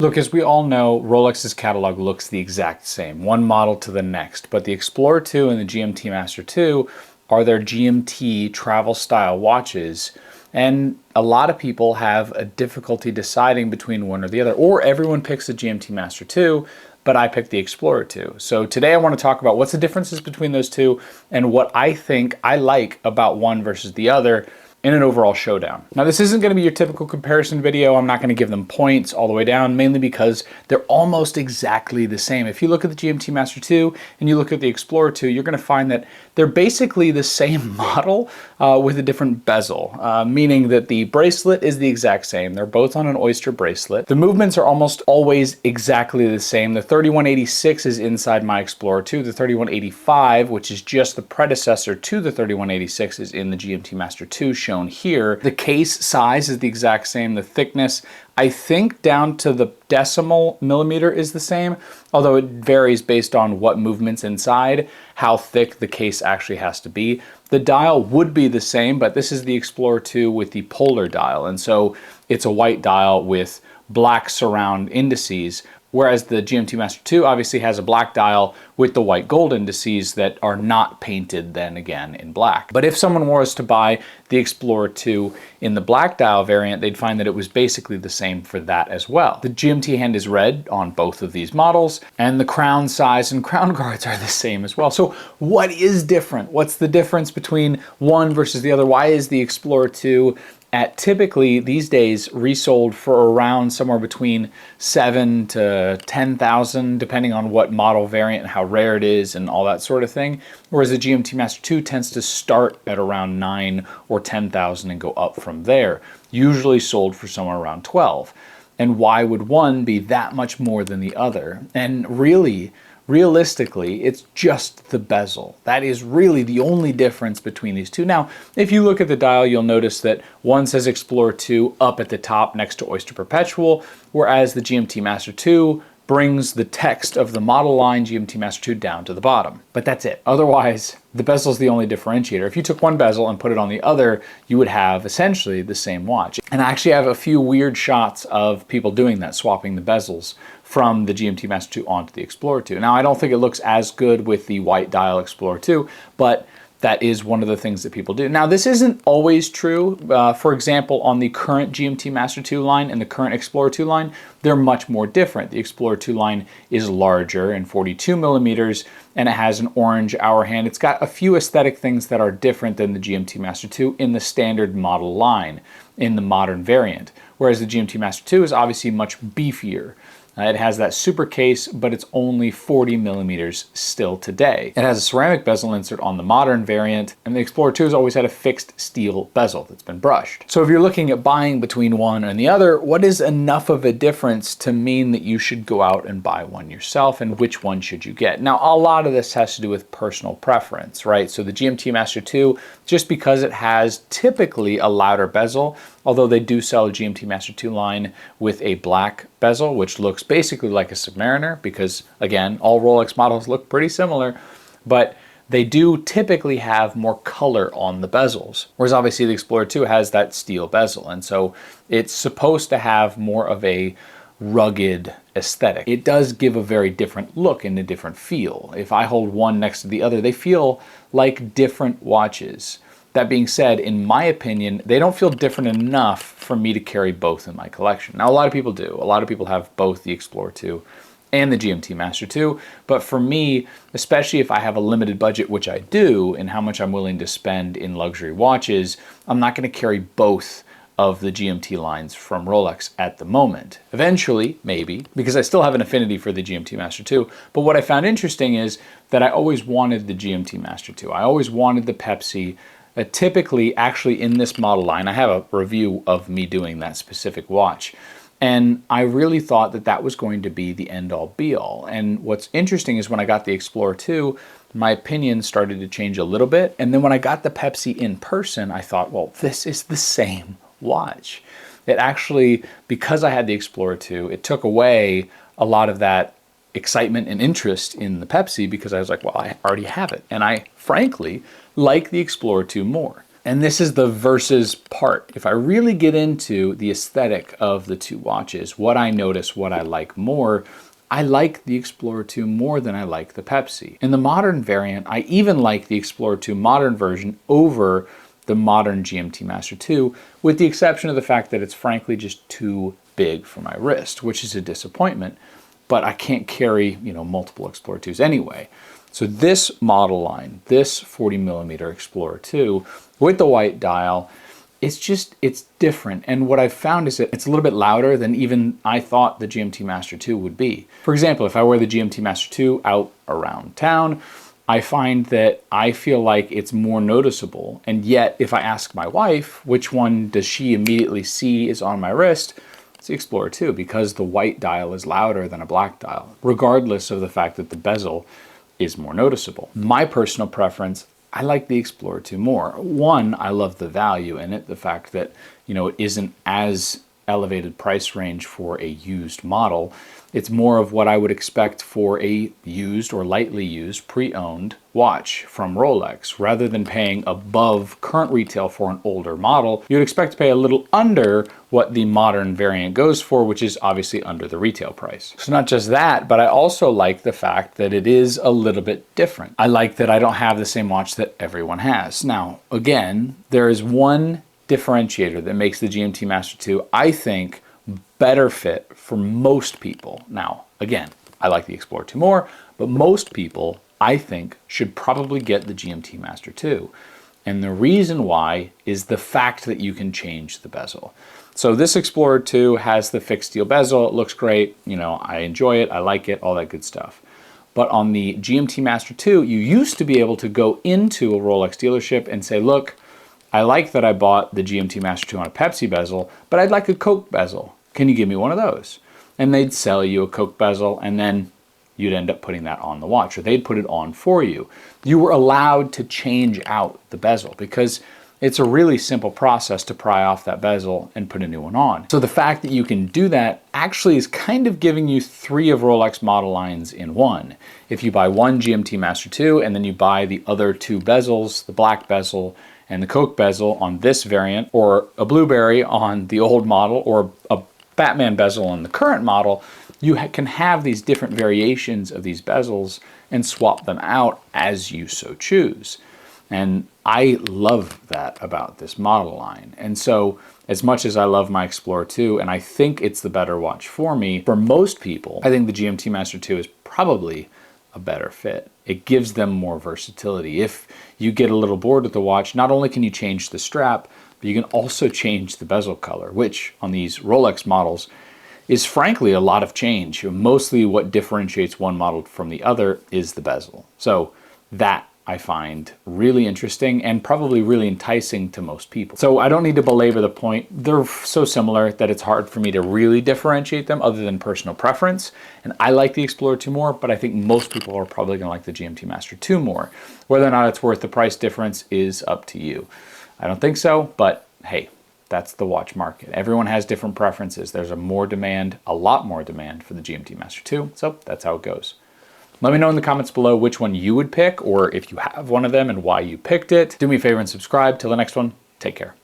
Look, as we all know, Rolex's catalog looks the exact same, one model to the next, but the Explorer II and the GMT Master II are their GMT travel style watches, and a lot of people have a difficulty deciding between one or the other, or everyone picks the GMT Master II, but I picked the Explorer II. So today I want to talk about what's the differences between those two and what I think I like about one versus the other in an overall showdown. Now, this isn't going to be your typical comparison video. I'm not going to give them points all the way down, mainly because they're almost exactly the same. If you look at the GMT Master II and you look at the Explorer II, you're going to find that they're basically the same model with a different bezel, meaning that the bracelet is the exact same. They're both on an oyster bracelet. The movements are almost always exactly the same. The 3186 is inside my Explorer II. The 3185, which is just the predecessor to the 3186, is in the GMT Master II, shown here. The case size is the exact same. The thickness, I think down to the decimal millimeter, is the same, although it varies based on what movements inside, how thick the case actually has to be. The dial would be the same, but this is the Explorer II with the polar dial, and so it's a white dial with black surround indices, whereas the GMT Master II obviously has a black dial with the white gold indices that are not painted then again in black. But if someone was to buy the Explorer II in the black dial variant, they'd find that it was basically the same for that as well. The GMT hand is red on both of these models, and the crown size and crown guards are the same as well. So what is different? What's the difference between one versus the other? Why is the Explorer II at typically these days resold for around somewhere between 7 to 10,000, depending on what model variant and how rare it is and all that sort of thing, whereas the GMT Master II tends to start at around 9 or 10,000 and go up from there, usually sold for somewhere around 12. And why would one be that much more than the other? And really, realistically, it's just the bezel. That is really the only difference between these two. Now, if you look at the dial, you'll notice that one says Explorer II up at the top next to Oyster Perpetual, whereas the GMT Master II brings the text of the model line GMT Master II down to the bottom. But that's it. Otherwise, the bezel is the only differentiator. If you took one bezel and put it on the other, you would have essentially the same watch. And I actually have a few weird shots of people doing that, swapping the bezels from the GMT Master II onto the Explorer II. Now, I don't think it looks as good with the white dial Explorer II, but that is one of the things that people do. Now, this isn't always true. For example, on the current GMT Master II line and the current Explorer II line, they're much more different. The Explorer II line is larger and 42 millimeters, and it has an orange hour hand. It's got a few aesthetic things that are different than the GMT Master II in the standard model line, in the modern variant, whereas the GMT Master II is obviously much beefier. It has that super case, but it's only 40 millimeters still today. It has a ceramic bezel insert on the modern variant, and the Explorer II has always had a fixed steel bezel that's been brushed. So if you're looking at buying between one and the other, what is enough of a difference to mean that you should go out and buy one yourself, and which one should you get? Now, a lot of this has to do with personal preference, right? So the GMT Master II, just because it has typically a louder bezel, although they do sell a GMT Master II line with a black bezel, which looks basically like a Submariner, because again, all Rolex models look pretty similar, but they do typically have more color on the bezels. Whereas obviously the Explorer II has that steel bezel, and so it's supposed to have more of a rugged aesthetic. It does give a very different look and a different feel. If I hold one next to the other, they feel like different watches. That being said, in my opinion, they don't feel different enough for me to carry both in my collection. Now, a lot of people do. A lot of people have both the Explorer II and the GMT Master II, but for me, especially if I have a limited budget, which I do, and how much I'm willing to spend in luxury watches, I'm not going to carry both of the GMT lines from Rolex at the moment. Eventually, maybe, because I still have an affinity for the GMT Master II, but what I found interesting is that I always wanted the GMT Master II. I always wanted the Pepsi. Typically, actually in this model line, I have a review of me doing that specific watch, and I really thought that that was going to be the end-all be-all. And what's interesting is when I got the Explorer II, my opinion started to change a little bit, and then when I got the Pepsi in person, I thought, well, this is the same watch. It actually, because I had the Explorer II, it took away a lot of that excitement and interest in the Pepsi, because I was like, well, I already have it. And I frankly like the Explorer II more. And this is the versus part. If I really get into the aesthetic of the two watches, what I notice, what I like more, I like the Explorer 2 more than I like the Pepsi. In the modern variant, I even like the Explorer 2 modern version over the modern GMT Master II, with the exception of the fact that it's frankly just too big for my wrist, which is a disappointment, but I can't carry, multiple Explorer 2s anyway. So this model line, this 40mm Explorer 2 with the white dial, it's different. And what I've found is that it's a little bit louder than even I thought the GMT Master II would be. For example, if I wear the GMT Master II out around town, I find that I feel like it's more noticeable. And yet, if I ask my wife, which one does she immediately see is on my wrist, it's the Explorer 2, because the white dial is louder than a black dial, regardless of the fact that the bezel is more noticeable. My personal preference, I like the Explorer 2 more. One, I love the value in it, the fact that, it isn't as elevated price range for a used model. It's more of what I would expect for a used or lightly used pre-owned watch from Rolex. Rather than paying above current retail for an older model, you'd expect to pay a little under what the modern variant goes for, which is obviously under the retail price. So not just that, but I also like the fact that it is a little bit different. I like that I don't have the same watch that everyone has. Now, again, there is one differentiator that makes the GMT Master II, I think, better fit for most people. Now, again, I like the Explorer 2 more, but most people, I think, should probably get the GMT Master II. And the reason why is the fact that you can change the bezel. So this Explorer 2 has the fixed steel bezel. It looks great. I enjoy it. I like it, all that good stuff. But on the GMT Master II, you used to be able to go into a Rolex dealership and say, look, I like that I bought the GMT Master II on a Pepsi bezel, but I'd like a Coke bezel. Can you give me one of those? And they'd sell you a Coke bezel, and then you'd end up putting that on the watch, or they'd put it on for you. You were allowed to change out the bezel because it's a really simple process to pry off that bezel and put a new one on. So the fact that you can do that actually is kind of giving you 3 of Rolex model lines in one. If you buy one GMT Master II and then you buy the other 2 bezels, the black bezel and the Coke bezel on this variant, or a blueberry on the old model, or a Batman bezel on the current model, you can have these different variations of these bezels and swap them out as you so choose. And I love that about this model line. And so as much as I love my Explorer 2, and I think it's the better watch for me, for most people, I think the GMT Master II is probably a better fit. It gives them more versatility. If you get a little bored with the watch, not only can you change the strap, but you can also change the bezel color, which on these Rolex models is frankly a lot of change. Mostly what differentiates one model from the other is the bezel. So that I find really interesting and probably really enticing to most people. So I don't need to belabor the point. They're so similar that it's hard for me to really differentiate them other than personal preference. And I like the Explorer 2 more, but I think most people are probably gonna like the GMT Master II more. Whether or not it's worth the price difference is up to you. I don't think so, but hey, that's the watch market. Everyone has different preferences. There's a lot more demand for the GMT Master II, so that's how it goes. Let me know in the comments below which one you would pick, or if you have one of them and why you picked it. Do me a favor and subscribe. Till the next one, take care.